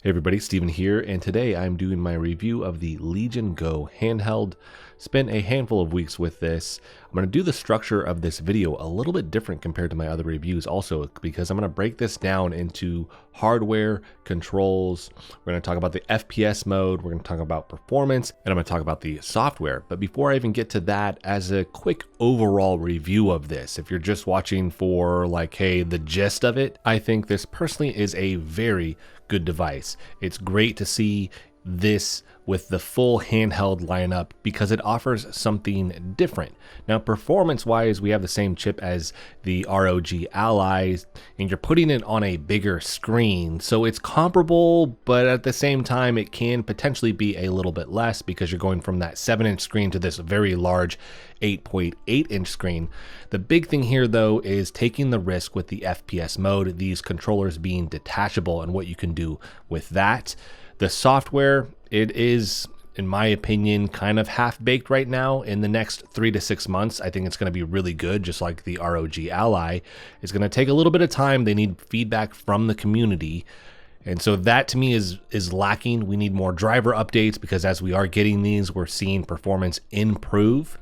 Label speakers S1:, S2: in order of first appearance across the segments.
S1: Hey everybody, Steven here, and today I'm doing my review of the Legion Go handheld. Spent a handful of weeks with this. I'm going to do the structure of this video a little bit different compared to my other reviews also, because I'm going to break this down into hardware, controls, we're going to talk about the FPS mode, we're going to talk about performance, and I'm going to talk about the software. But before I even get to that, as a quick overall review of this, if you're just watching for like, hey, the gist of it, I think this personally is a very good device. It's great to see this with the full handheld lineup because it offers something different. Now, performance wise, we have the same chip as the ROG Ally, and you're putting it on a bigger screen, so it's comparable, but at the same time it can potentially be a little bit less because you're going from that 7-inch screen to this very large 8.8-inch screen. The big thing here though is taking the risk with the FPS mode, these controllers being detachable and what you can do with that. The software, it is, in my opinion, kind of half-baked right now. In the next 3 to 6 months, I think it's going to be really good, just like the ROG Ally. It's going to take a little bit of time. They need feedback from the community. And so that to me is lacking. We need more driver updates because as we are getting these, we're seeing performance improve.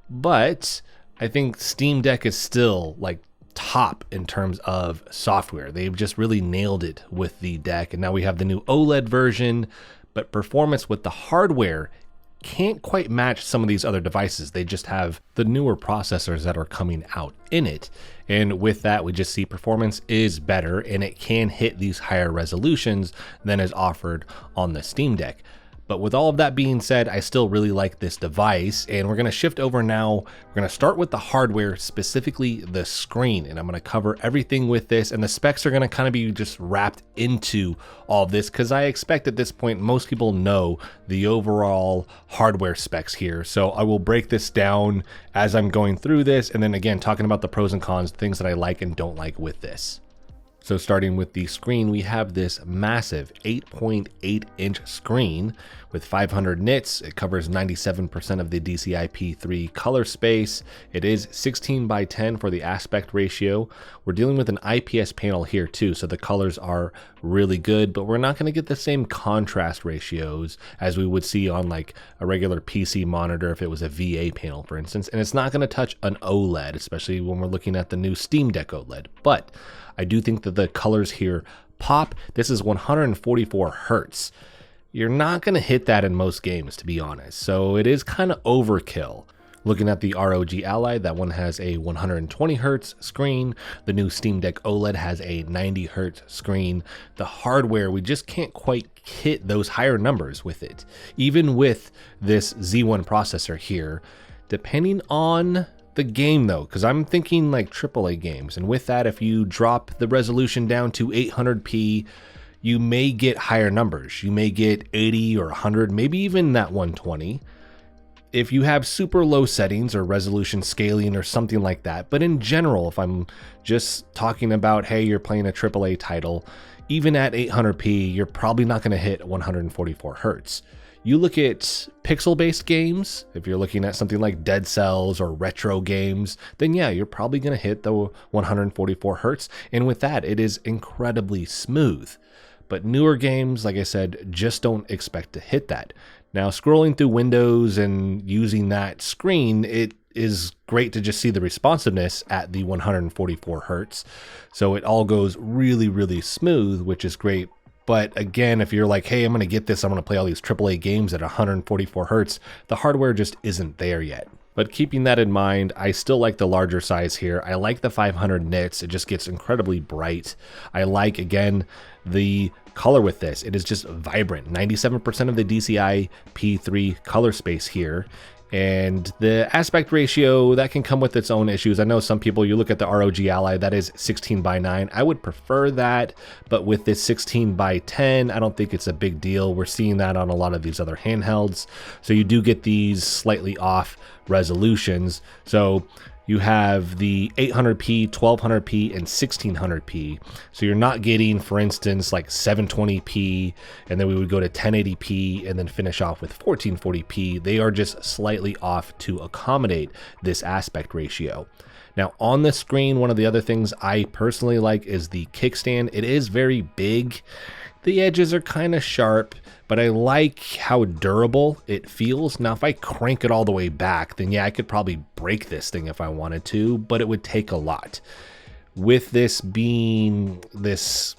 S1: But I think Steam Deck is still like top in terms of software. They've just really nailed it with the deck, and now we have the new OLED version, but performance with the hardware can't quite match some of these other devices. They just have the newer processors that are coming out in it, and with that we just see performance is better and it can hit these higher resolutions than is offered on the Steam Deck. But with all of that being said, I still really like this device, and we're going to shift over now. We're going to start with the hardware, specifically the screen, and I'm going to cover everything with this, and the specs are going to kind of be just wrapped into all of this because I expect at this point most people know the overall hardware specs here. So I will break this down as I'm going through this, and then again talking about the pros and cons, things that I like and don't like with this. So starting with the screen, we have this massive 8.8-inch screen with 500 nits. It covers 97% of the DCI-P3 color space. It is 16 by 10 for the aspect ratio. We're dealing with an IPS panel here too, so the colors are really good, but we're not going to get the same contrast ratios as we would see on like a regular PC monitor if it was a VA panel, for instance. And it's not going to touch an OLED, especially when we're looking at the new Steam Deck OLED. But I do think that the colors here pop. This is 144 hertz. You're not going to hit that in most games, to be honest. So it is kind of overkill. Looking at the ROG Ally, that one has a 120 hertz screen. The new Steam Deck OLED has a 90 hertz screen. The hardware, we just can't quite hit those higher numbers with it. Even with this Z1 processor here, depending on the game though, because I'm thinking like AAA games, and with that, if you drop the resolution down to 800p, you may get higher numbers. You may get 80 or 100, maybe even that 120. If you have super low settings or resolution scaling or something like that. But in general, if I'm just talking about, hey, you're playing a AAA title, even at 800p, you're probably not going to hit 144 hertz. You look at pixel-based games, if you're looking at something like Dead Cells or retro games, then yeah, you're probably going to hit the 144 hertz. And with that, it is incredibly smooth. But newer games, like I said, just don't expect to hit that. Now, scrolling through windows and using that screen, it is great to just see the responsiveness at the 144 hertz. So it all goes really, really smooth, which is great. But again, if you're like, hey, I'm going to get this, I'm going to play all these AAA games at 144 hertz, the hardware just isn't there yet. But keeping that in mind, I still like the larger size here. I like the 500 nits. It just gets incredibly bright. I like, again, the color with this. It is just vibrant. 97% of the DCI P3 color space here. And the aspect ratio, that can come with its own issues. I know some people, you look at the ROG Ally, that is 16 by 9. I would prefer that, but with this 16 by 10, I don't think it's a big deal. We're seeing that on a lot of these other handhelds. So you do get these slightly off resolutions. So you have the 800p, 1200p, and 1600p. So you're not getting, for instance, like 720p, and then we would go to 1080p and then finish off with 1440p. They are just slightly off to accommodate this aspect ratio. Now on the screen, one of the other things I personally like is the kickstand. It is very big. The edges are kind of sharp, but I like how durable it feels. Now, if I crank it all the way back, then yeah, I could probably break this thing if I wanted to, but it would take a lot. With this being this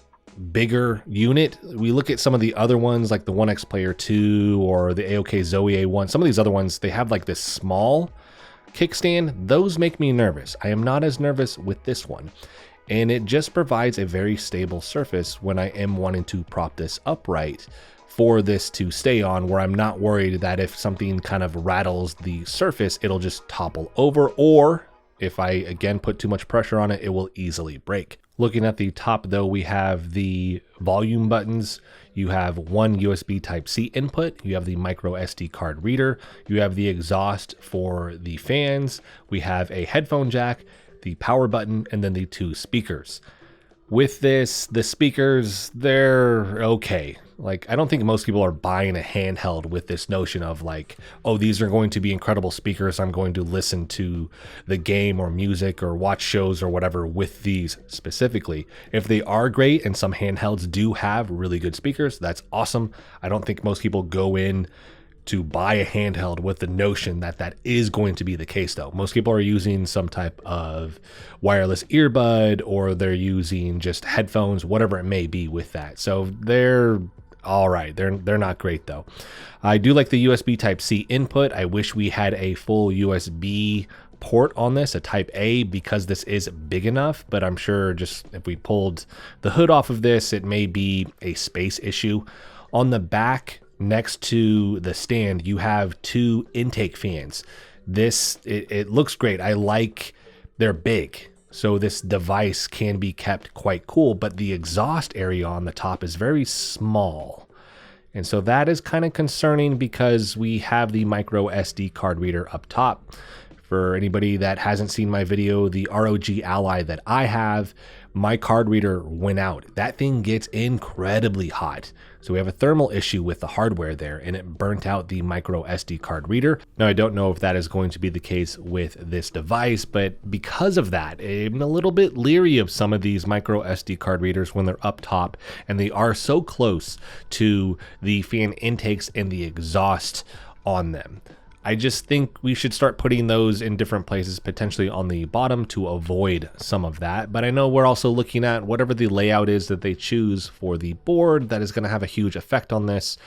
S1: bigger unit, we look at some of the other ones like the 1X Player 2 or the AOK Zoe A1. Some of these other ones, they have like this small kickstand. Those make me nervous. I am not as nervous with this one. And it just provides a very stable surface when I am wanting to prop this upright for this to stay on, where I'm not worried that if something kind of rattles the surface, it'll just topple over, or if I again put too much pressure on it, it will easily break. Looking at the top though, we have the volume buttons. You have one USB Type-C input. You have the micro SD card reader. You have the exhaust for the fans. We have a headphone jack, the power button, and then the 2 speakers. With this, the speakers, they're okay. Like, I don't think most people are buying a handheld with this notion of like, oh, these are going to be incredible speakers. I'm going to listen to the game or music or watch shows or whatever with these specifically. If they are great, and some handhelds do have really good speakers, that's awesome. I don't think most people go in to buy a handheld with the notion that that is going to be the case though. Most people are using some type of wireless earbud, or they're using just headphones, whatever it may be with that. So they're all right. They're not great though. I do like the USB Type-C input. I wish we had a full USB port on this, a Type A, because this is big enough, but I'm sure just if we pulled the hood off of this, it may be a space issue. On the back, next to the stand, you have 2 intake fans. This, it looks great. I like, they're big, so this device can be kept quite cool, but the exhaust area on the top is very small. And so that is kind of concerning because we have the micro SD card reader up top. For anybody that hasn't seen my video, the ROG Ally that I have, my card reader went out. That thing gets incredibly hot. So we have a thermal issue with the hardware there, and it burnt out the micro SD card reader. Now, I don't know if that is going to be the case with this device, but because of that, I'm a little bit leery of some of these micro SD card readers when they're up top and they are so close to the fan intakes and the exhaust on them. I just think we should start putting those in different places, potentially on the bottom, to avoid some of that. But I know we're also looking at whatever the layout is that they choose for the board that is going to have a huge effect on this.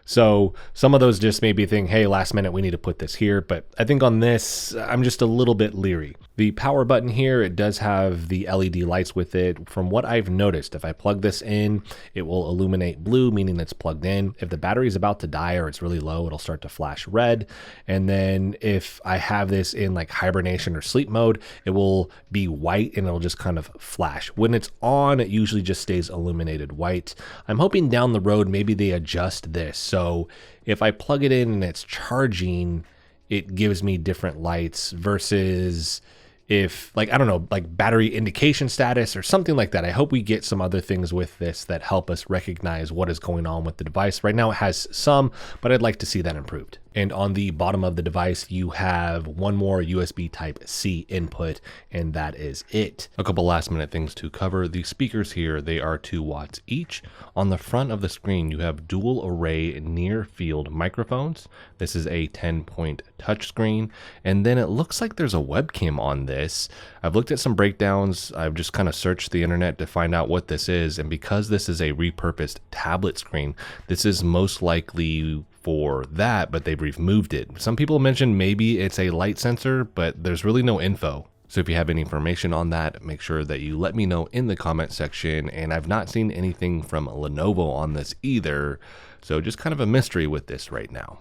S1: So some of those just maybe think, hey, last minute, we need to put this here. But I think on this, I'm just a little bit leery. The power button here, it does have the LED lights with it. From what I've noticed, if I plug this in, it will illuminate blue, meaning it's plugged in. If the battery is about to die or it's really low, it'll start to flash red. And then if I have this in like hibernation or sleep mode, it will be white and it'll just kind of flash. When it's on, it usually just stays illuminated white. I'm hoping down the road, maybe they adjust this. So if I plug it in and it's charging, it gives me different lights versus if, like, I don't know, like battery indication status or something like that. I hope we get some other things with this that help us recognize what is going on with the device. Right now it has some, but I'd like to see that improved. And on the bottom of the device, you have one more USB Type-C input, and that is it. A couple last minute things to cover. The speakers here, they are 2 watts each. On the front of the screen, you have dual array near field microphones. This is a 10-point touchscreen. And then it looks like there's a webcam on this. I've looked at some breakdowns. I've just kind of searched the internet to find out what this is. And because this is a repurposed tablet screen, this is most likely for that, but they've removed it. Some people mentioned maybe it's a light sensor, but there's really no info. So if you have any information on that, make sure that you let me know in the comment section. And I've not seen anything from Lenovo on this either. So just kind of a mystery with this right now.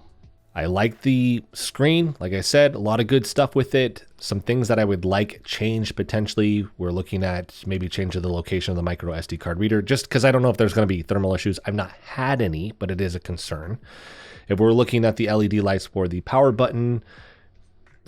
S1: I like the screen. Like I said, a lot of good stuff with it. Some things that I would like changed potentially. We're looking at maybe changing the location of the micro SD card reader, just because I don't know if there's going to be thermal issues. I've not had any, but it is a concern. If we're looking at the LED lights for the power button,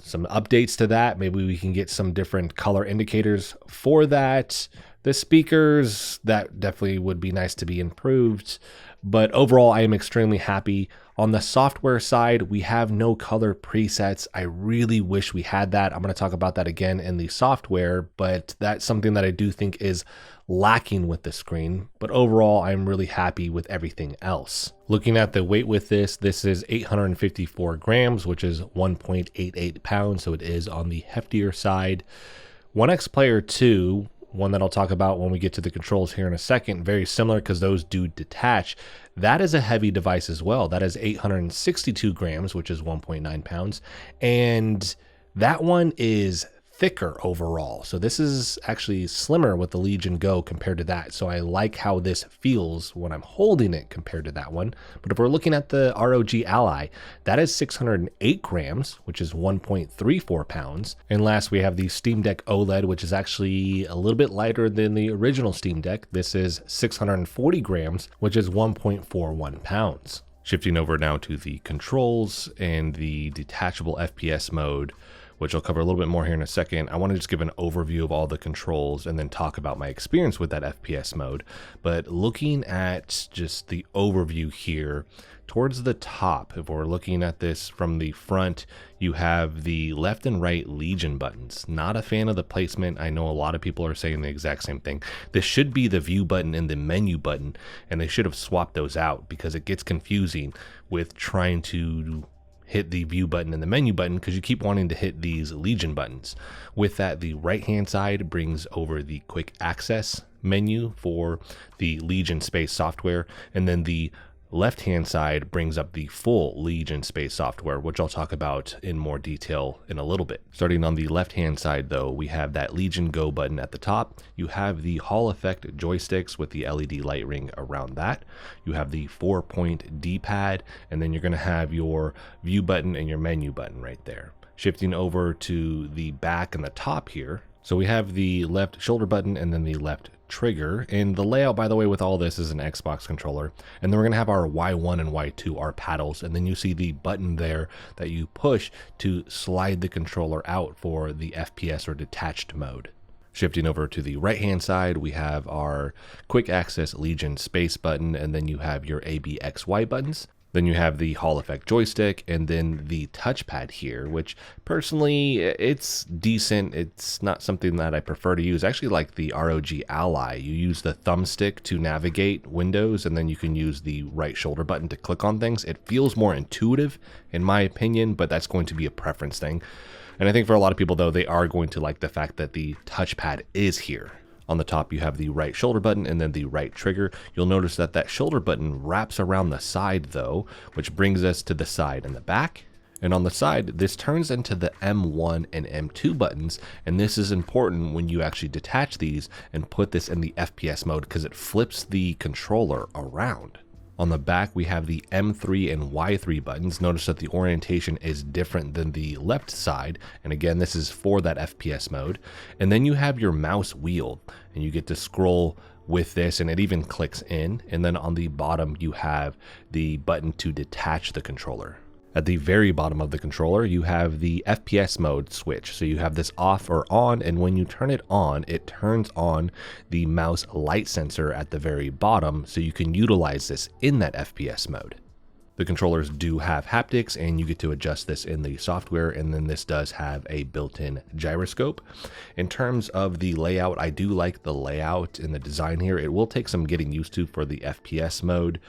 S1: some updates to that. Maybe we can get some different color indicators for that. The speakers, that definitely would be nice to be improved, but overall I am extremely happy. On the software side, we have no color presets. I really wish we had that. I'm going to talk about that again in the software, but that's something that I do think is lacking with the screen. But overall, I'm really happy with everything else. Looking at the weight with this is 854 grams, which is 1.88 pounds, so it is on the heftier side. 1X Player 2, one that I'll talk about when we get to the controls here in a second, very similar because those do detach. That is a heavy device as well. That is 862 grams, which is 1.9 pounds. And that one is thicker overall. So this is actually slimmer with the Legion Go compared to that. So I like how this feels when I'm holding it compared to that one. But if we're looking at the ROG Ally, that is 608 grams, which is 1.34 pounds. And last, we have the Steam Deck OLED, which is actually a little bit lighter than the original Steam Deck. This is 640 grams, which is 1.41 pounds. Shifting over now to the controls and the detachable FPS mode, which I'll cover a little bit more here in a second. I want to just give an overview of all the controls and then talk about my experience with that FPS mode. But looking at just the overview here, towards the top, if we're looking at this from the front, you have the left and right Legion buttons. Not a fan of the placement. I know a lot of people are saying the exact same thing. This should be the view button and the menu button, and they should have swapped those out because it gets confusing with trying to hit the view button and the menu button because you keep wanting to hit these Legion buttons. With that, the right hand side brings over the quick access menu for the Legion Space software, and then the left hand side brings up the full Legion Space software, which I'll talk about in more detail in a little bit. Starting on the left hand side though, we have that Legion Go button at the top. You have the Hall effect joysticks with the LED light ring around that. You have the 4-point D-pad, and then you're going to have your view button and your menu button right there. Shifting over to the back and the top here, so we have the left shoulder button and then the left trigger. And the layout, by the way, with all this is an Xbox controller. And then we're going to have our Y1 and Y2, our paddles. And then you see the button there that you push to slide the controller out for the FPS or detached mode. Shifting over to the right hand side, we have our quick access Legion Space button, and then you have your ABXY buttons. Then you have the Hall effect joystick, and then the touchpad here, which personally, it's decent. It's not something that I prefer to use. I actually like the ROG Ally. You use the thumbstick to navigate windows, and then you can use the right shoulder button to click on things. It feels more intuitive, in my opinion, but that's going to be a preference thing. And I think for a lot of people, though, they are going to like the fact that the touchpad is here. On the top, you have the right shoulder button and then the right trigger. You'll notice that that shoulder button wraps around the side though, which brings us to the side and the back. And on the side, this turns into the M1 and M2 buttons. And this is important when you actually detach these and put this in the FPS mode because it flips the controller around. On the back, we have the M3 and Y3 buttons. Notice that the orientation is different than the left side. And again, this is for that FPS mode. And then you have your mouse wheel, and you get to scroll with this, and it even clicks in. And then on the bottom, you have the button to detach the controller. At the very bottom of the controller, you have the FPS mode switch. So you have this off or on, and when you turn it on, it turns on the mouse light sensor at the very bottom, so you can utilize this in that FPS mode. The controllers do have haptics, and you get to adjust this in the software, and then this does have a built-in gyroscope. In terms of the layout, I do like the layout and the design here. It will take some getting used to for the FPS mode,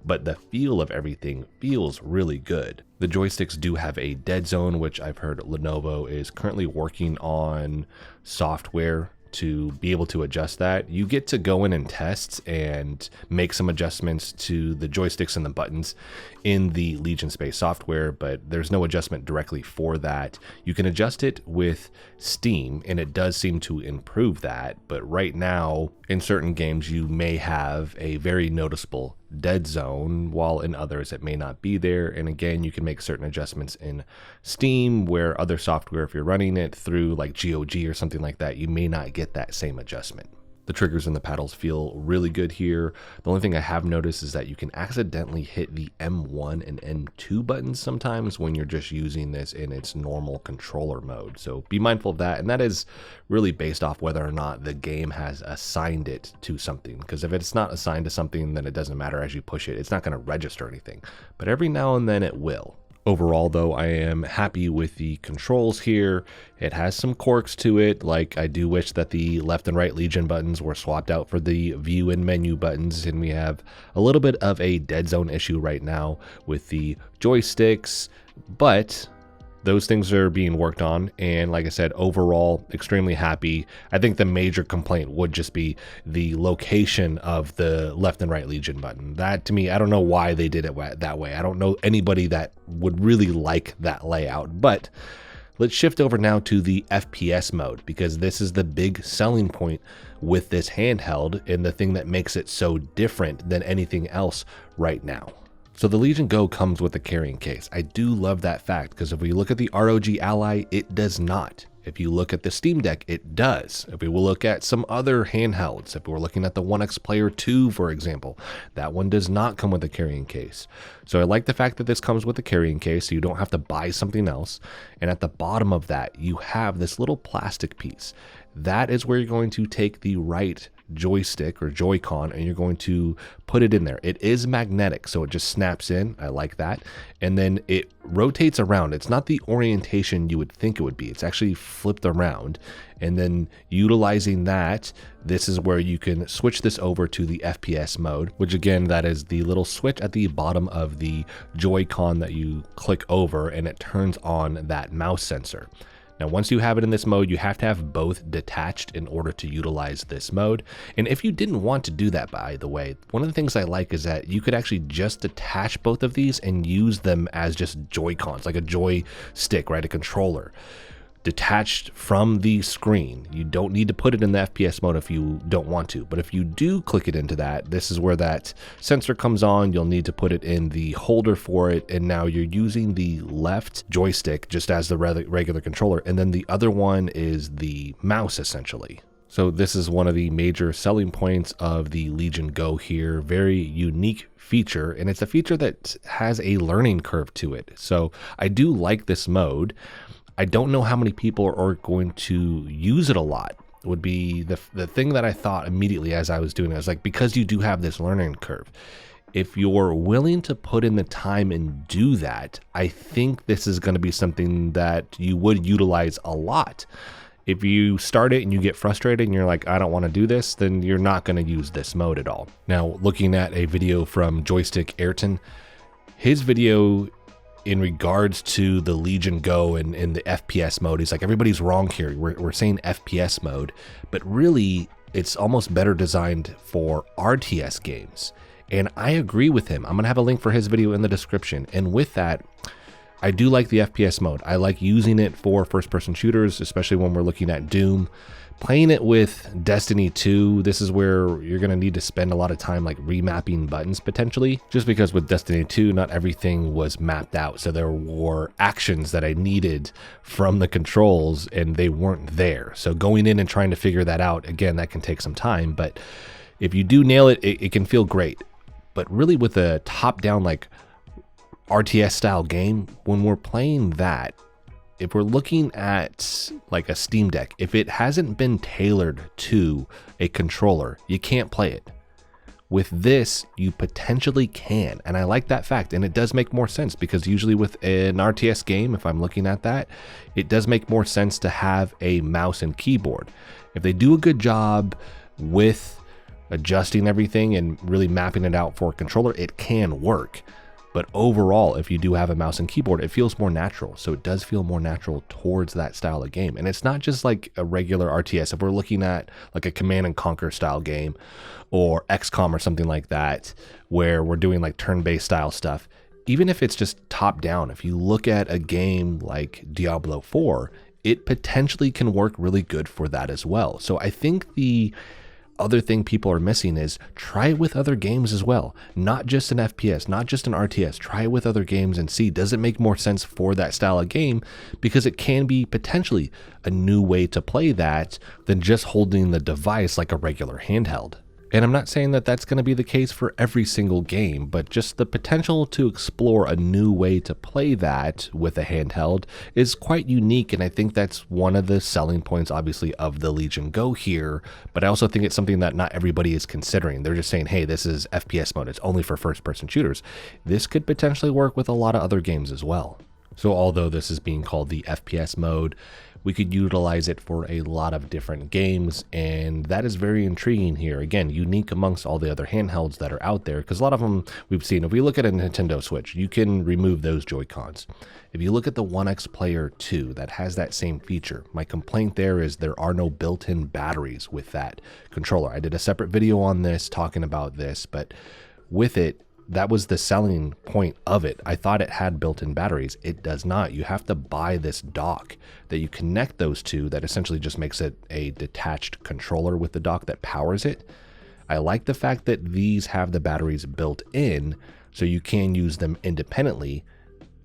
S1: but the feel of everything feels really good. The joysticks do have a dead zone, which I've heard Lenovo is currently working on software to be able to adjust that. You get to go in and test and make some adjustments to the joysticks and the buttons in the Legion Space software, but there's no adjustment directly for that. You can adjust it with Steam, and it does seem to improve that, but right now in certain games you may have a very noticeable dead zone, while in others it may not be there. And again, you can make certain adjustments in Steam, where other software, if you're running it through like GOG or something like that, you may not get that same adjustment. The triggers and the paddles feel really good here. The only thing I have noticed is that you can accidentally hit the M1 and M2 buttons sometimes when you're just using this in its normal controller mode. So be mindful of that. And that is really based off whether or not the game has assigned it to something. Because if it's not assigned to something, then it doesn't matter as you push it. It's not going to register anything. But every now and then it will. Overall, though, I am happy with the controls here. It has some quirks to it, like I do wish that the left and right Legion buttons were swapped out for the view and menu buttons, and we have a little bit of a dead zone issue right now with the joysticks, but those things are being worked on, and like I said, overall, extremely happy. I think the major complaint would just be the location of the left and right Legion button. That, to me, I don't know why they did it that way. I don't know anybody that would really like that layout, but let's shift over now to the FPS mode, because this is the big selling point with this handheld and the thing that makes it so different than anything else right now. So the Legion Go comes with a carrying case. I do love that fact, because if we look at the ROG Ally, it does not. If you look at the Steam Deck, it does. If we will look at some other handhelds, if we're looking at the One X Player 2, for example, that one does not come with a carrying case. So I like the fact that this comes with a carrying case, so you don't have to buy something else. And at the bottom of that, you have this little plastic piece. That is where you're going to take the right joystick or Joy-Con and you're going to put it in there. It is magnetic, so it just snaps in. I like that. And then it rotates around. It's not the orientation you would think it would be. It's actually flipped around. And then utilizing that, this is where you can switch this over to the FPS mode, which again, that is the little switch at the bottom of the Joy-Con that you click over and it turns on that mouse sensor. Now, once you have it in this mode, you have to have both detached in order to utilize this mode. And if you didn't want to do that, by the way, one of the things I like is that you could actually just detach both of these and use them as just Joy-Cons, like a joystick, right? A controller. Detached from the screen. You don't need to put it in the FPS mode if you don't want to, but if you do click it into that, this is where that sensor comes on. You'll need to put it in the holder for it, and now you're using the left joystick just as the regular controller, and then the other one is the mouse essentially. So this is one of the major selling points of the Legion Go here. Very unique feature, and it's a feature that has a learning curve to it. So I do like this mode. I don't know how many people are going to use it a lot, would be the thing that I thought immediately as I was doing it. I was like, because you do have this learning curve, if you're willing to put in the time and do that, I think this is going to be something that you would utilize a lot. If you start it and you get frustrated and you're like, I don't want to do this, then you're not going to use this mode at all. Now, looking at a video from Joystick Ayrton, his video in regards to the Legion Go and in the FPS mode, he's like, everybody's wrong here. We're saying FPS mode, but really it's almost better designed for RTS games. And I agree with him. I'm gonna have a link for his video in the description. And with that, I do like the FPS mode. I like using it for first-person shooters, especially when we're looking at Doom. Playing it with Destiny 2, this is where you're going to need to spend a lot of time like remapping buttons potentially, just because with Destiny 2, not everything was mapped out. So there were actions that I needed from the controls and they weren't there. So going in and trying to figure that out, again, that can take some time. But if you do nail it, it can feel great. But really with a top-down like RTS style game, when we're playing that, if we're looking at like a Steam Deck, if it hasn't been tailored to a controller, you can't play it. With this, you potentially can, and I like that fact, and it does make more sense because usually with an RTS game, if I'm looking at that, it does make more sense to have a mouse and keyboard. If they do a good job with adjusting everything and really mapping it out for a controller, it can work. But overall, if you do have a mouse and keyboard, it feels more natural. So it does feel more natural towards that style of game. And it's not just like a regular RTS. If we're looking at like a Command and Conquer style game or XCOM or something like that, where we're doing like turn-based style stuff, even if it's just top down, if you look at a game like Diablo 4, it potentially can work really good for that as well. So I think the other thing people are missing is try it with other games as well. Not just an FPS, not just an RTS. Try it with other games and see, does it make more sense for that style of game? Because it can be potentially a new way to play that than just holding the device like a regular handheld. And I'm not saying that that's going to be the case for every single game, but just the potential to explore a new way to play that with a handheld is quite unique. And I think that's one of the selling points, obviously, of the Legion Go here. But I also think it's something that not everybody is considering. They're just saying, hey, this is FPS mode. It's only for first-person shooters. This could potentially work with a lot of other games as well. So although this is being called the FPS mode, we could utilize it for a lot of different games, and that is very intriguing here. Again, unique amongst all the other handhelds that are out there, because a lot of them we've seen. If we look at a Nintendo Switch, you can remove those Joy-Cons. If you look at the One X Player 2, that has that same feature. My complaint there is there are no built-in batteries with that controller. I did a separate video on this talking about this, but with it, that was the selling point of it. I thought it had built-in batteries. It does not. You have to buy this dock that you connect those to that essentially just makes it a detached controller with the dock that powers it. I like the fact that these have the batteries built in so you can use them independently.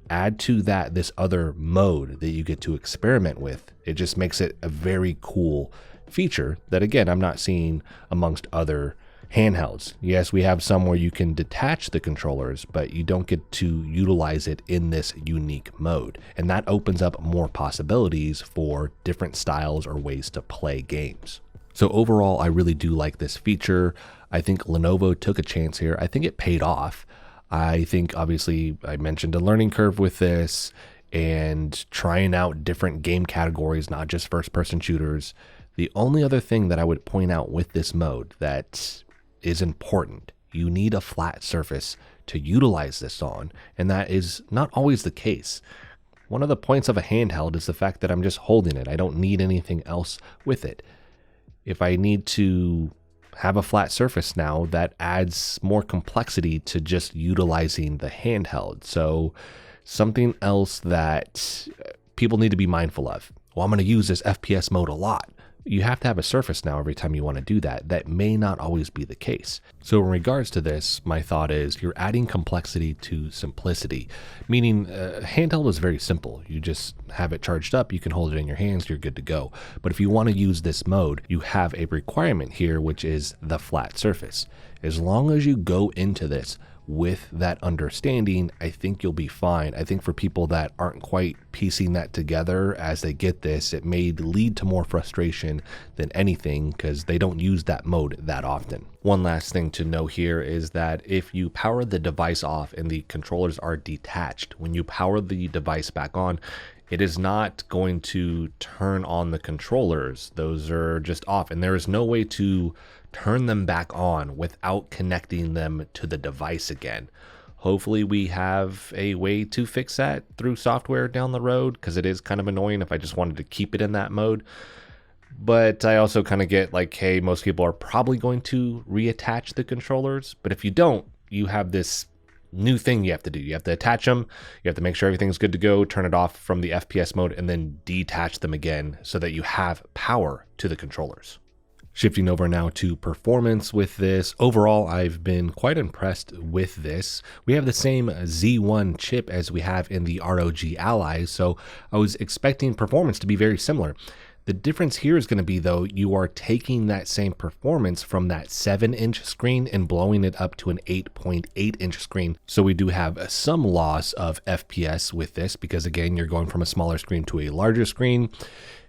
S1: Add to that this other mode that you get to experiment with. It just makes it a very cool feature that, again, I'm not seeing amongst other handhelds. Yes, we have some where you can detach the controllers, but you don't get to utilize it in this unique mode. And that opens up more possibilities for different styles or ways to play games. So overall, I really do like this feature. I think Lenovo took a chance here. I think it paid off. I think, obviously, I mentioned a learning curve with this and trying out different game categories, not just first-person shooters. The only other thing that I would point out with this mode that is important, you need a flat surface to utilize this on, and that is not always the case. One of the points of a handheld is the fact that I'm just holding it. I don't need anything else with it. If I need to have a flat surface now, that adds more complexity to just utilizing the handheld. So something else that people need to be mindful of. Well, I'm going to use this FPS mode a lot. You have to have a surface now every time you want to do that. That may not always be the case. So in regards to this, my thought is you're adding complexity to simplicity, meaning handheld is very simple. You just have it charged up, you can hold it in your hands, you're good to go. But if you want to use this mode, you have a requirement here, which is the flat surface. As long as you go into this with that understanding, I think you'll be fine. I think for people that aren't quite piecing that together as they get this, it may lead to more frustration than anything because they don't use that mode that often. One last thing to know here is that if you power the device off and the controllers are detached, when you power the device back on, it is not going to turn on the controllers. Those are just off, and there is no way to turn them back on without connecting them to the device again. Hopefully we have a way to fix that through software down the road, because it is kind of annoying if I just wanted to keep it in that mode. But I also kind of get like, hey, most people are probably going to reattach the controllers, but if you don't, you have this new thing you have to do. You have to attach them, you have to make sure everything's good to go, turn it off from the FPS mode, and then detach them again so that you have power to the controllers. Shifting over now to performance with this, overall I've been quite impressed with this. We have the same Z1 chip as we have in the ROG Ally, so I was expecting performance to be very similar. The difference here is going to be, though, you are taking that same performance from that 7-inch screen and blowing it up to an 8.8-inch screen. So we do have some loss of FPS with this because, again, you're going from a smaller screen to a larger screen.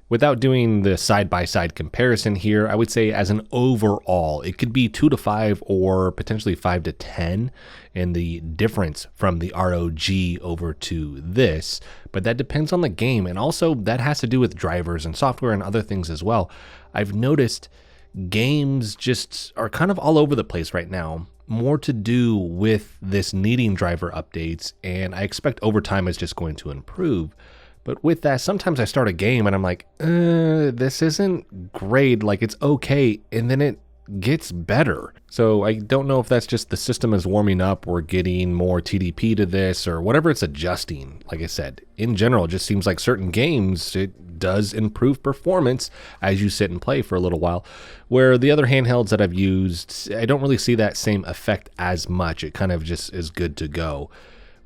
S1: Without doing the side-by-side comparison here, I would say as an overall, it could be 2 to 5 or potentially 5 to 10 in the difference from the ROG over to this, but that depends on the game, and also that has to do with drivers and software and other things as well. I've noticed games just are kind of all over the place right now, more to do with this needing driver updates, and I expect over time it's just going to improve. But with that, sometimes I start a game and I'm like, this isn't great, like it's okay. And then it gets better. So I don't know if that's just the system is warming up, we're getting more TDP to this, or whatever it's adjusting. Like I said, in general, it just seems like certain games, it does improve performance as you sit and play for a little while, where the other handhelds that I've used, I don't really see that same effect as much. It kind of just is good to go.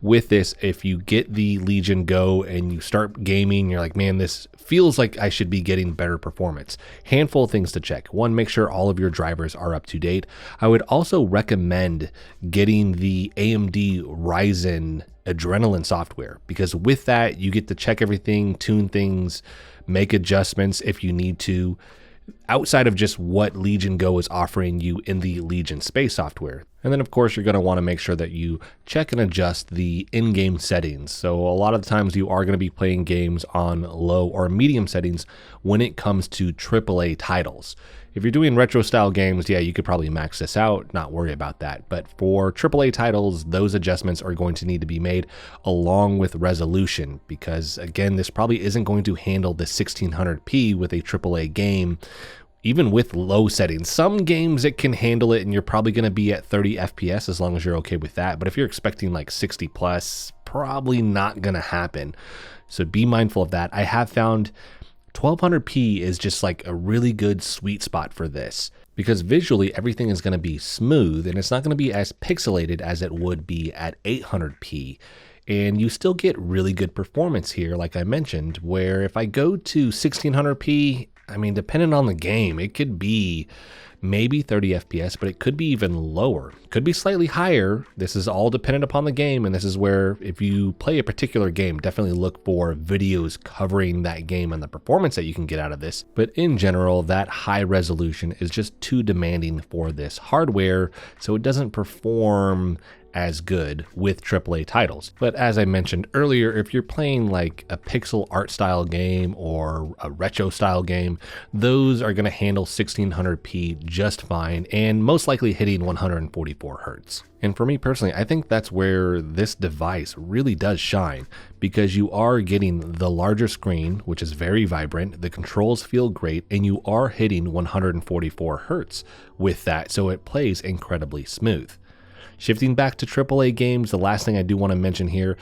S1: With this, if you get the Legion Go and you start gaming, you're like, man, this feels like I should be getting better performance. Handful of things to check. One, make sure all of your drivers are up to date. I would also recommend getting the AMD Ryzen Adrenaline software, because with that, you get to check everything, tune things, make adjustments if you need to, outside of just what Legion Go is offering you in the Legion Space software. And then of course you're going to want to make sure that you check and adjust the in-game settings. So a lot of the times you are going to be playing games on low or medium settings when it comes to AAA titles. If you're doing retro style games, yeah, you could probably max this out, not worry about that. But for AAA titles, those adjustments are going to need to be made along with resolution, because again, this probably isn't going to handle the 1600p with a AAA game, even with low settings. Some games it can handle it and you're probably going to be at 30 FPS as long as you're okay with that. But if you're expecting like 60 plus, probably not going to happen. So be mindful of that. I have found 1200p is just like a really good sweet spot for this, because visually everything is going to be smooth and it's not going to be as pixelated as it would be at 800p. And you still get really good performance here, like I mentioned, where if I go to 1600p, I mean, depending on the game, it could be maybe 30 FPS, but it could be even lower. Could be slightly higher. This is all dependent upon the game, and this is where if you play a particular game, definitely look for videos covering that game and the performance that you can get out of this. But in general, that high resolution is just too demanding for this hardware, so it doesn't perform as good with AAA titles. But as I mentioned earlier, if you're playing like a pixel art style game or a retro style game, those are going to handle 1600p just fine and most likely hitting 144 hertz. And for me personally, I think that's where this device really does shine, because you are getting the larger screen, which is very vibrant, the controls feel great, and you are hitting 144 hertz with that, so it plays incredibly smooth. Shifting back to AAA games, the last thing I do want to mention here,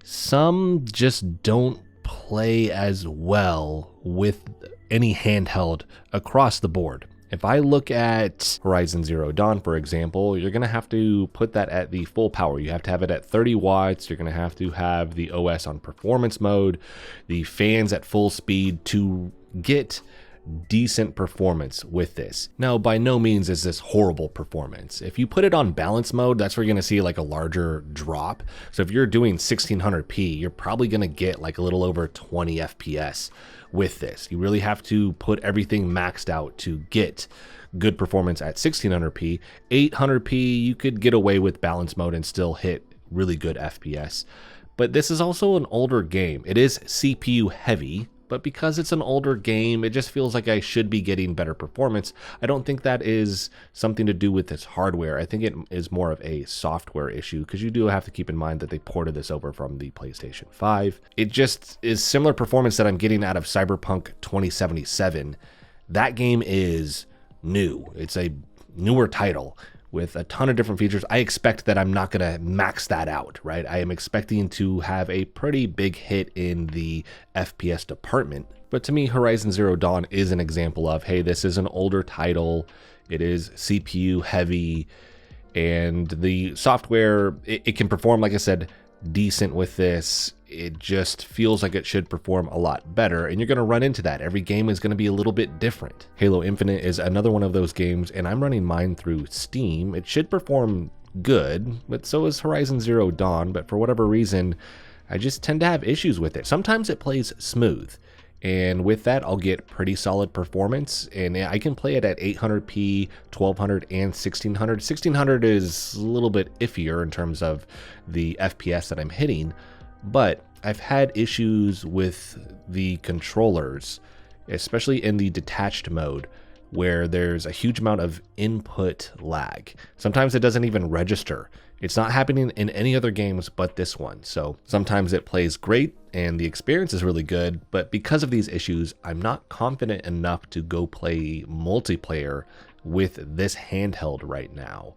S1: some just don't play as well with any handheld across the board. If I look at Horizon Zero Dawn, for example, you're going to have to put that at the full power. You have to have it at 30 watts. You're going to have the OS on performance mode, the fans at full speed to get decent performance with this. Now, by no means is this horrible performance. If you put it on balance mode, that's where you're gonna see like a larger drop. So if you're doing 1600p, you're probably gonna get like a little over 20 FPS with this. You really have to put everything maxed out to get good performance at 1600p. 800p, you could get away with balance mode and still hit really good FPS. But this is also an older game. It is CPU heavy, but because it's an older game, it just feels like I should be getting better performance. I don't think that is something to do with this hardware. I think it is more of a software issue, because you do have to keep in mind that they ported this over from the PlayStation 5. It just is similar performance that I'm getting out of Cyberpunk 2077. That game is new. It's a newer title with a ton of different features. I expect that I'm not going to max that out, right? I am expecting to have a pretty big hit in the FPS department. But to me, Horizon Zero Dawn is an example of, hey, this is an older title. It is CPU heavy, and the software, it can perform, like I said, decent with this. It just feels like it should perform a lot better, and you're going to run into that. Every game is going to be a little bit different. Halo Infinite is another one of those games, and I'm running mine through Steam. It should perform good, but so is Horizon Zero Dawn, but for whatever reason, I just tend to have issues with it. Sometimes it plays smooth, and with that, I'll get pretty solid performance, and I can play it at 800p, 1200, and 1600. 1600 is a little bit iffier in terms of the FPS that I'm hitting, but I've had issues with the controllers, especially in the detached mode, where there's a huge amount of input lag. Sometimes it doesn't even register. It's not happening in any other games but this one. So sometimes it plays great and the experience is really good, but because of these issues, I'm not confident enough to go play multiplayer with this handheld right now.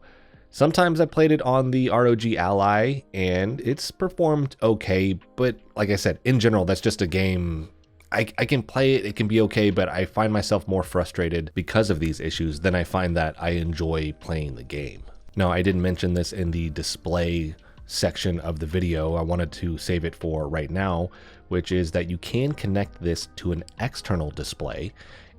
S1: Sometimes I played it on the ROG Ally and it's performed okay, but like I said, in general, that's just a game. I can play it, it can be okay, but I find myself more frustrated because of these issues than I find that I enjoy playing the game. Now, I didn't mention this in the display section of the video. I wanted to save it for right now, which is that you can connect this to an external display.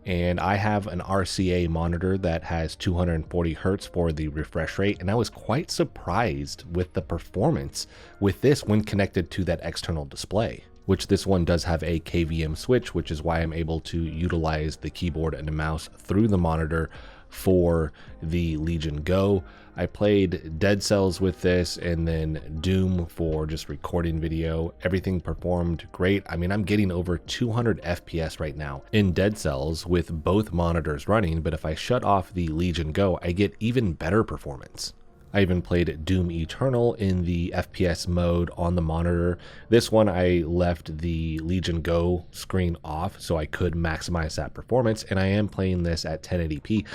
S1: And I have an RCA monitor that has 240 Hertz for the refresh rate, and I was quite surprised with the performance with this when connected to that external display, which this one does have a KVM switch, which is why I'm able to utilize the keyboard and the mouse through the monitor for the Legion Go. I played Dead Cells with this and then Doom for just recording video. Everything performed great. I mean, I'm getting over 200 FPS right now in Dead Cells with both monitors running, but if I shut off the Legion Go, I get even better performance. I even played Doom Eternal in the FPS mode on the monitor. This one I left the Legion Go screen off so I could maximize that performance, and I am playing this at 1080p.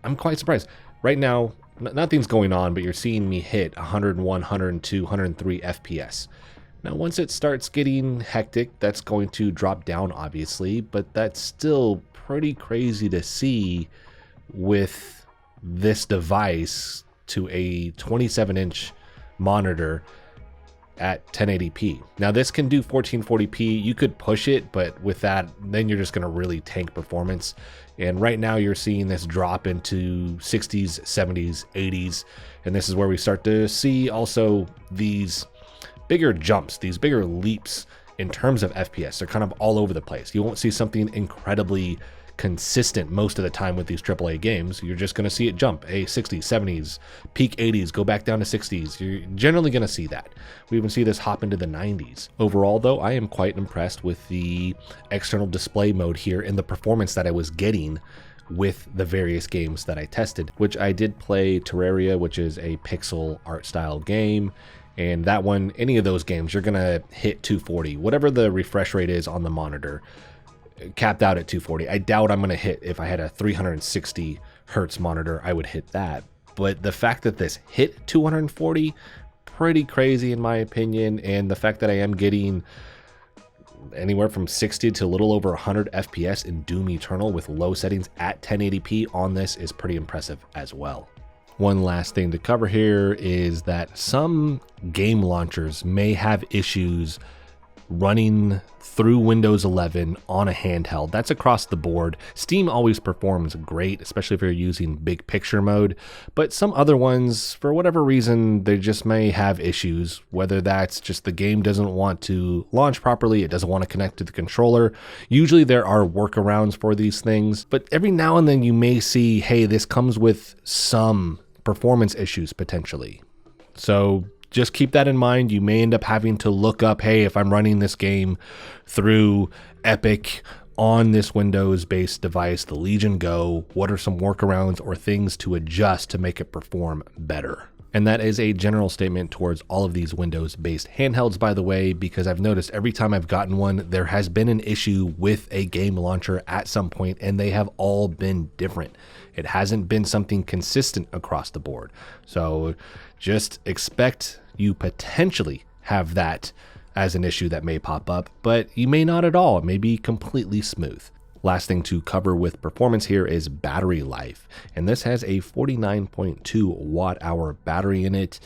S1: I'm quite surprised. Right now, nothing's going on, but you're seeing me hit 101, 102, 103 FPS. Now, once it starts getting hectic, that's going to drop down, obviously, but that's still pretty crazy to see with this device to a 27-inch monitor at 1080p. Now, this can do 1440p. You could push it, but with that, then you're just going to really tank performance. And right now you're seeing this drop into 60s, 70s, 80s. And this is where we start to see also these bigger jumps, these bigger leaps in terms of FPS. They're kind of all over the place. You won't see something incredibly consistent most of the time with these AAA games. You're just going to see it jump, 60s, 70s, peak 80s, go back down to 60s. You're generally going to see that. We even see this hop into the 90s. Overall, though, I am quite impressed with the external display mode here and the performance that I was getting with the various games that I tested, which I did play Terraria, which is a pixel art style game. And that one, any of those games, you're going to hit 240, whatever the refresh rate is on the monitor, capped out at 240. I doubt I'm going to hit, if I had a 360 Hertz monitor, I would hit that. But the fact that this hit 240, pretty crazy in my opinion. And the fact that I am getting anywhere from 60 to a little over 100 FPS in Doom Eternal with low settings at 1080p on this is pretty impressive as well. One last thing to cover here is that some game launchers may have issues running through Windows 11 on a handheld. That's across the board. Steam always performs great, especially if you're using big picture mode, but some other ones, for whatever reason, they just may have issues, whether that's just the game doesn't want to launch properly, it doesn't want to connect to the controller. Usually there are workarounds for these things, but every now and then you may see, hey, this comes with some performance issues potentially. So just keep that in mind. You may end up having to look up, hey, if I'm running this game through Epic on this Windows-based device, the Legion Go, what are some workarounds or things to adjust to make it perform better? And that is a general statement towards all of these Windows-based handhelds, by the way, because I've noticed every time I've gotten one, there has been an issue with a game launcher at some point, and they have all been different. It hasn't been something consistent across the board. So just expect you potentially have that as an issue that may pop up, but you may not at all. It may be completely smooth. Last thing to cover with performance here is battery life. And this has a 49.2 watt hour battery in it,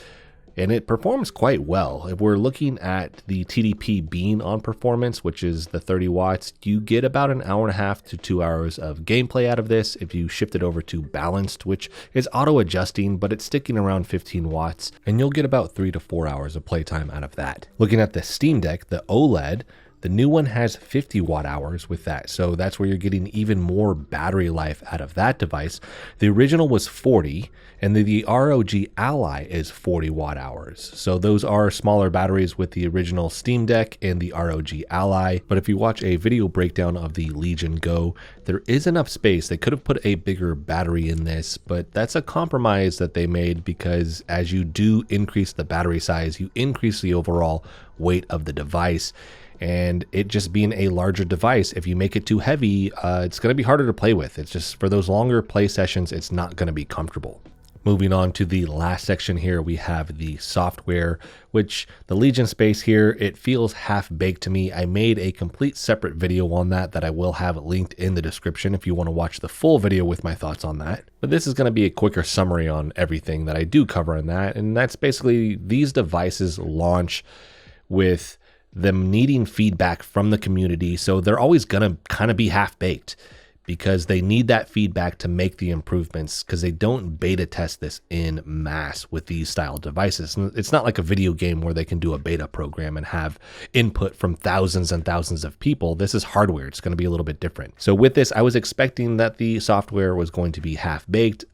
S1: and it performs quite well. If we're looking at the TDP bean on performance, which is the 30 watts, you get about an hour and a half to 2 hours of gameplay out of this. If you shift it over to balanced, which is auto adjusting, but it's sticking around 15 watts, and you'll get about 3 to 4 hours of playtime out of that. Looking at the Steam Deck, the OLED, the new one has 50 watt hours with that, so that's where you're getting even more battery life out of that device. The original was 40, and the ROG Ally is 40 watt hours. So those are smaller batteries with the original Steam Deck and the ROG Ally. But if you watch a video breakdown of the Legion Go, there is enough space. They could have put a bigger battery in this, but that's a compromise that they made, because as you do increase the battery size, you increase the overall weight of the device. And it just being a larger device, if you make it too heavy, it's going to be harder to play with. It's just for those longer play sessions, it's not going to be comfortable. Moving on to the last section here, we have the software, which the Legion Space here, it feels half-baked to me. I made a complete separate video on that I will have linked in the description if you want to watch the full video with my thoughts on that. But this is going to be a quicker summary on everything that I do cover in that, and that's basically these devices launch with them needing feedback from the community, so they're always going to kind of be half-baked, because they need that feedback to make the improvements, because they don't beta test this in mass with these style devices. It's not like a video game where they can do a beta program and have input from thousands and thousands of people. This is hardware. It's going to be a little bit different. So with this, I was expecting that the software was going to be half-baked.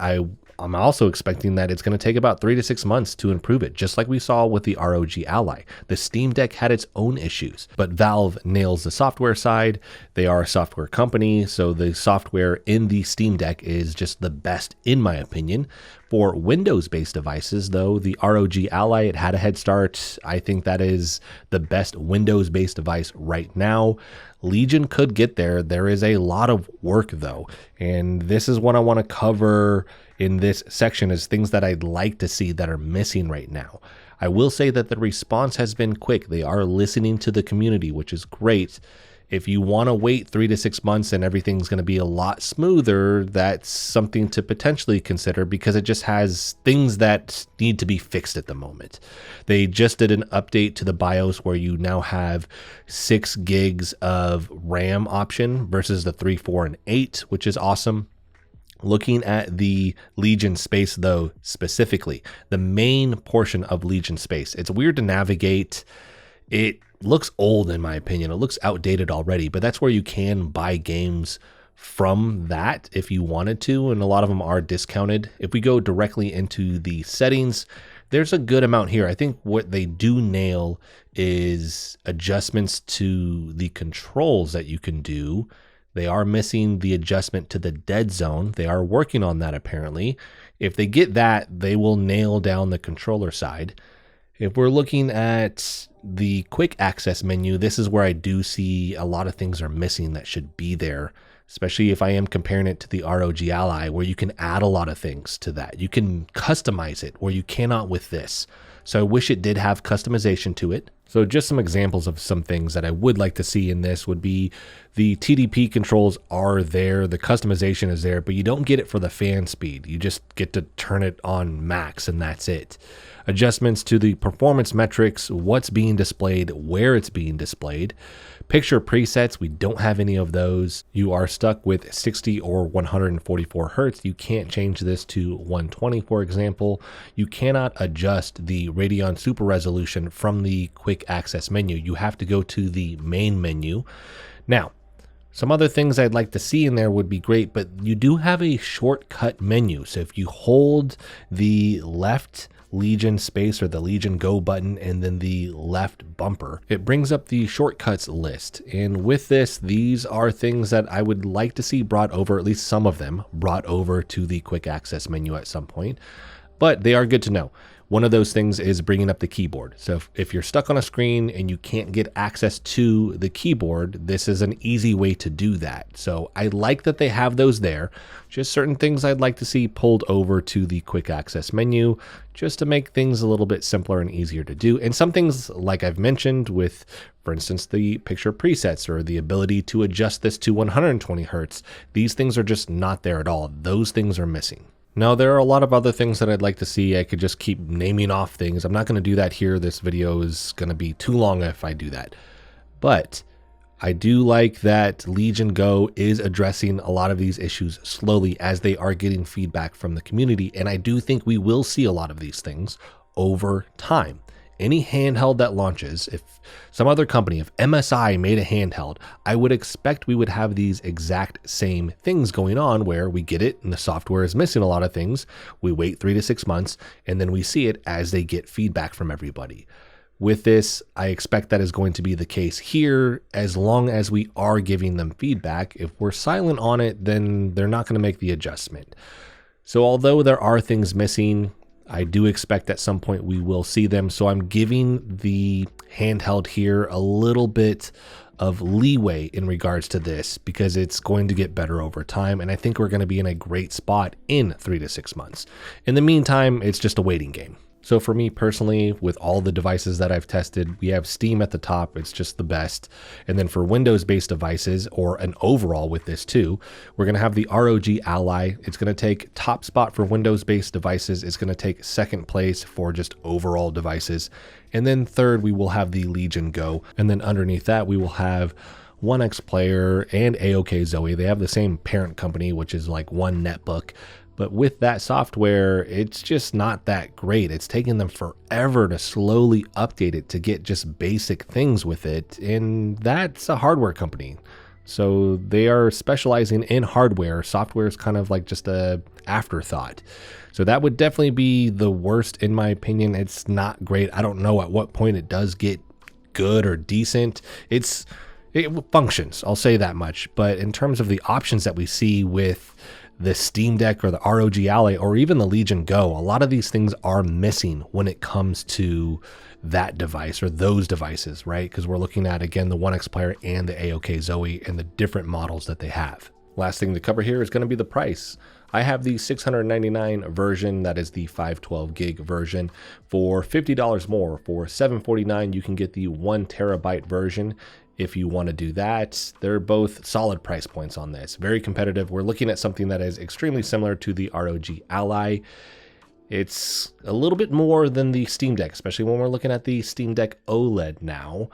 S1: I'm also expecting that it's going to take about 3 to 6 months to improve it, just like we saw with the ROG Ally. The Steam Deck had its own issues, but Valve nails the software side. They are a software company, so the software in the Steam Deck is just the best, in my opinion. For Windows-based devices, though, the ROG Ally, it had a head start. I think that is the best Windows-based device right now. Legion could get there. There is a lot of work, though, and this is what I want to cover in this section, is things that I'd like to see that are missing right now. I will say that the response has been quick. They are listening to the community, which is great. If you want to wait 3 to 6 months and everything's going to be a lot smoother, that's something to potentially consider, because it just has things that need to be fixed at the moment. They just did an update to the BIOS where you now have 6 gigs of RAM option versus the 3, 4, and 8, which is awesome. Looking at the Legion Space, though, specifically, the main portion of Legion Space, it's weird to navigate. It looks old, in my opinion. It looks outdated already, but that's where you can buy games from that if you wanted to, and a lot of them are discounted. If we go directly into the settings, there's a good amount here. I think what they do nail is adjustments to the controls that you can do. They are missing the adjustment to the dead zone. They are working on that, apparently. If they get that, they will nail down the controller side. If we're looking at the quick access menu, this is where I do see a lot of things are missing that should be there, especially if I am comparing it to the ROG Ally, where you can add a lot of things to that. You can customize it where you cannot with this. So I wish it did have customization to it. So just some examples of some things that I would like to see in this would be the TDP controls are there, the customization is there, but you don't get it for the fan speed. You just get to turn it on max and that's it. Adjustments to the performance metrics, what's being displayed, where it's being displayed. Picture presets, we don't have any of those. You are stuck with 60 or 144 Hertz. You can't change this to 120, for example. You cannot adjust the Radeon Super Resolution from the quick access menu. You have to go to the main menu. Now, some other things I'd like to see in there would be great, but you do have a shortcut menu. So if you hold the left Legion Space or the Legion Go button and then the left bumper, it brings up the shortcuts list. And with this, these are things that I would like to see brought over, at least some of them brought over to the quick access menu at some point, but they are good to know. One of those things is bringing up the keyboard. So if you're stuck on a screen and you can't get access to the keyboard, this is an easy way to do that. So I like that they have those there. Just certain things I'd like to see pulled over to the quick access menu just to make things a little bit simpler and easier to do. And some things, like I've mentioned with, for instance, the picture presets or the ability to adjust this to 120 Hertz, these things are just not there at all. Those things are missing. Now, there are a lot of other things that I'd like to see. I could just keep naming off things. I'm not going to do that here. This video is going to be too long if I do that. But I do like that Legion Go is addressing a lot of these issues slowly as they are getting feedback from the community. And I do think we will see a lot of these things over time. Any handheld that launches, if some other company, if MSI made a handheld, I would expect we would have these exact same things going on where we get it and the software is missing a lot of things. We wait 3 to 6 months and then we see it as they get feedback from everybody. With this, I expect that is going to be the case here as long as we are giving them feedback. If we're silent on it, then they're not going to make the adjustment. So although there are things missing, I do expect at some point we will see them. So I'm giving the Handheld here a little bit of leeway in regards to this because it's going to get better over time. And I think we're going to be in a great spot in 3 to 6 months. In the meantime, it's just a waiting game. So for me personally, with all the devices that I've tested, we have Steam at the top. It's just the best. And then for Windows-based devices, or an overall with this too, we're going to have the ROG Ally. It's going to take top spot for Windows-based devices. It's going to take second place for just overall devices. And then third, we will have the Legion Go. And then underneath that, we will have 1X Player and AOK Zoe. They have the same parent company, which is like one netbook. But with that software, it's just not that great. It's taken them forever to slowly update it to get just basic things with it. And that's a hardware company. So they are specializing in hardware. Software is kind of like just a afterthought. So that would definitely be the worst in my opinion. It's not great. I don't know at what point it does get good or decent. It functions, I'll say that much. But in terms of the options that we see with the Steam Deck or the ROG Ally or even the Legion Go, a lot of these things are missing when it comes to that device or those devices, right? Because we're looking at, again, the 1X Player and the AOK Zoe and the different models that they have. Last thing to cover here is going to be the price. I have the $699 version, that is the 512 gig version, for $50 more. For $749, you can get the 1 terabyte version. If you want to do that, they're both solid price points on this. Very competitive. We're looking at something that is extremely similar to the ROG Ally. It's a little bit more than the Steam Deck, especially when we're looking at the Steam Deck OLED now.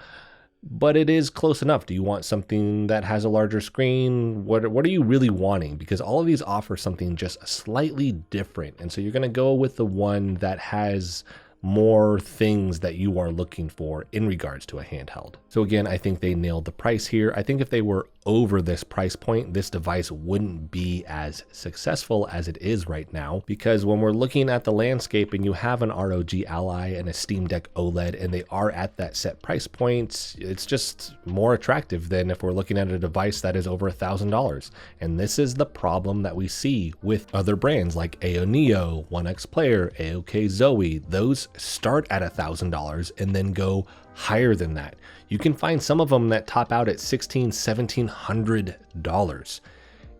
S1: But it is close enough. Do you want something that has a larger screen? What are you really wanting? Because all of these offer something just slightly different. And so you're going to go with the one that has more things that you are looking for in regards to a handheld. So again, I think they nailed the price here. I think if they were over this price point, this device wouldn't be as successful as it is right now, because when we're looking at the landscape and you have an ROG Ally and a Steam Deck OLED and they are at that set price point, it's just more attractive than if we're looking at a device that is over $1,000. And this is the problem that we see with other brands like Neo, 1X Player, AOK Zoe. Those start at $1,000 and then go higher than that. You can find some of them that top out at $1,600, $1,700.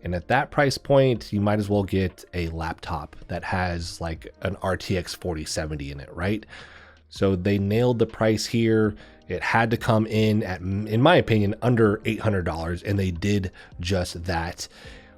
S1: And at that price point, you might as well get a laptop that has like an RTX 4070 in it, right? So they nailed the price here. It had to come in at, in my opinion, under $800, and they did just that.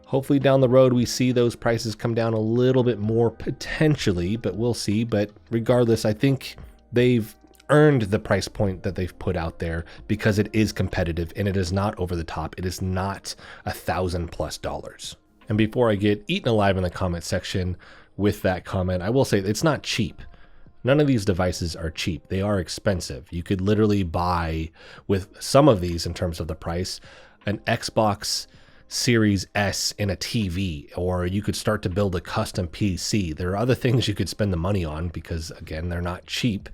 S1: Hopefully down the road, we see those prices come down a little bit more potentially, but we'll see. But regardless, I think they've earned the price point that they've put out there because it is competitive and it is not over the top. It is not $1,000+. And before I get eaten alive in the comment section with that comment, I will say it's not cheap. None of these devices are cheap. They are expensive. You could literally buy, with some of these in terms of the price, an Xbox Series S and a TV, or you could start to build a custom PC. There are other things you could spend the money on because, again, they're not cheap.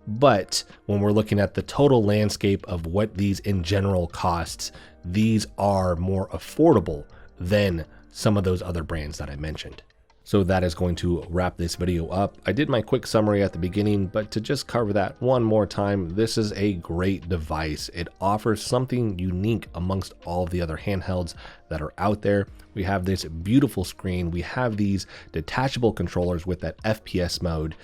S1: But when we're looking at the total landscape of what these in general costs, these are more affordable than some of those other brands that I mentioned. So that is going to wrap this video up. I did my quick summary at the beginning, but to just cover that one more time, this is a great device. It offers something unique amongst all of the other handhelds that are out there. We have this beautiful screen. We have these detachable controllers with that FPS mode.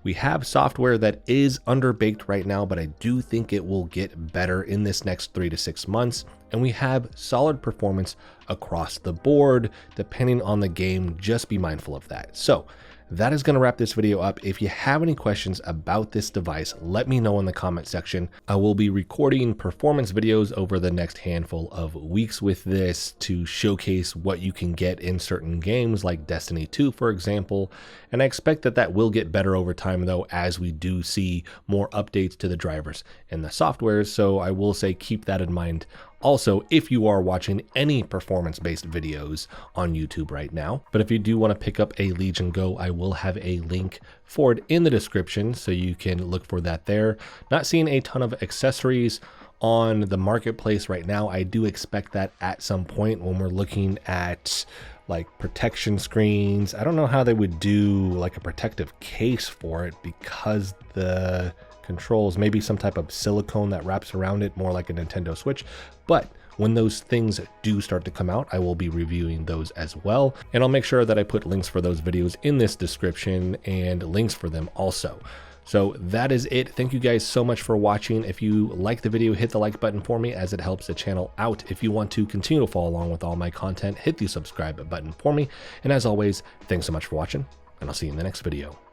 S1: We have software that is underbaked right now, but I do think it will get better in this next 3 to 6 months. And we have solid performance across the board, depending on the game. Just be mindful of that. So that is going to wrap this video up. If you have any questions about this device, let me know in the comment section. I will be recording performance videos over the next handful of weeks with this to showcase what you can get in certain games like Destiny 2, for example. And I expect that that will get better over time though, as we do see more updates to the drivers and the software. So I will say keep that in mind. Also, if you are watching any performance-based videos on YouTube right now, but if you do want to pick up a Legion Go, I will have a link for it in the description, so you can look for that there. Not seeing a ton of accessories on the marketplace right now. I do expect that at some point when we're looking at like protection screens. I don't know how they would do like a protective case for it, because the controls, maybe some type of silicone that wraps around it, more like a Nintendo Switch. But when those things do start to come out, I will be reviewing those as well. And I'll make sure that I put links for those videos in this description and links for them also. So that is it. Thank you guys so much for watching. If you like the video, hit the like button for me, as it helps the channel out. If you want to continue to follow along with all my content, hit the subscribe button for me. And as always, thanks so much for watching, and I'll see you in the next video.